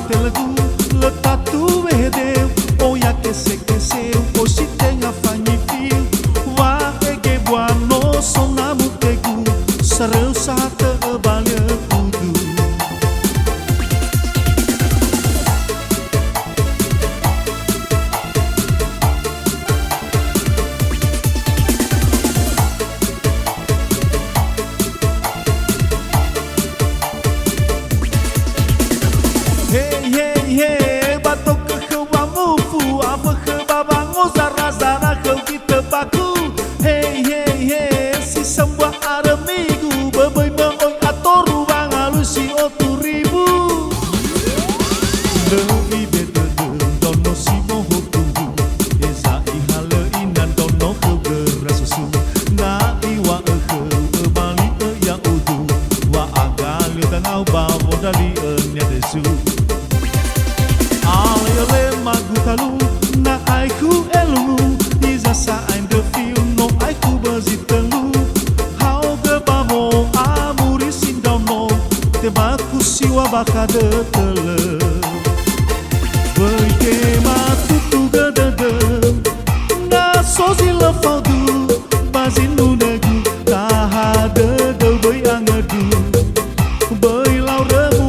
telegu letak tu wedeu oya kese o si tenga fanyi fil wa ege buano sona mutegu sareu sate balya kudu Hey, batok ke kewamu fu apa ke babango zara zara ke kita paku. Hey, si semua ada minggu bebai mengoi atau ruang alusi otu ribu. Lebih betul dono si moho tunggu. Esa ihale inan dono ke gerasusu. Na iwa ke bali ya udu. Wa agali tangau bawo dali nya desu. Ale magutalu na aiku elu izasa I'm the feel no aiku bazitelu how the bamo amuri sindono te baku siwa bakade tele boike matutu gadade na sozi lafadu bazinu negu tahade de boy angadu boy lau remu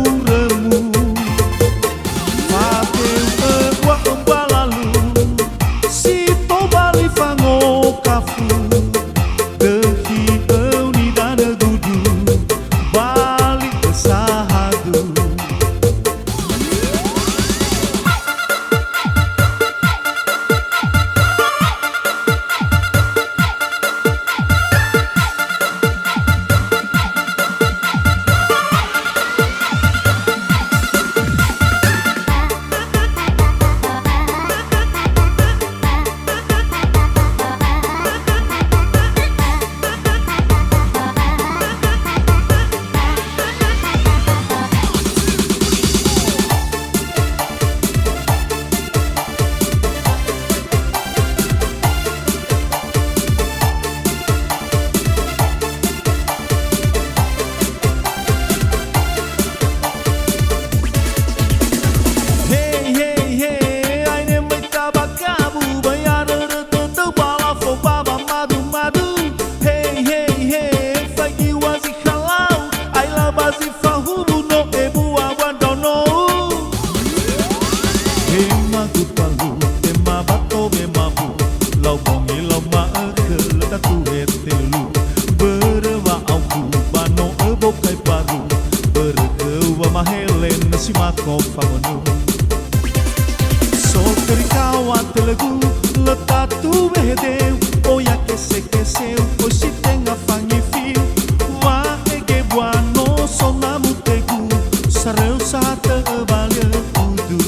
si mako famonu so terikawa telegu letak tu wedeu oya kese o si tenga fangi fiu wa ege buano sona mutegu sareu sate balya kudu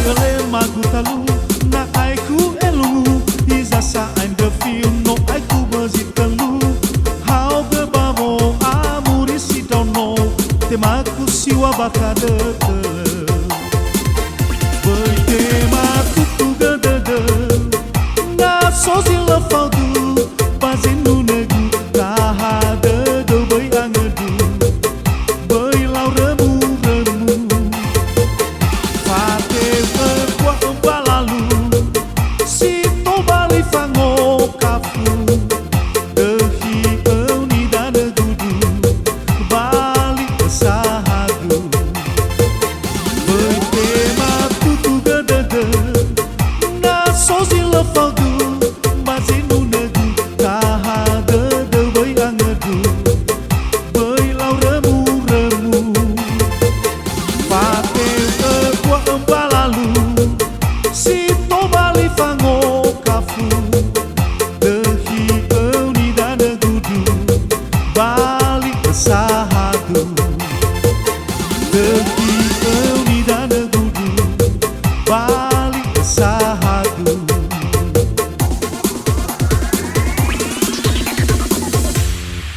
Ale magutalu na aiku elu izasa I'm the feel no aiku bazitelu how the babo amuri si dono temaku siwa bakade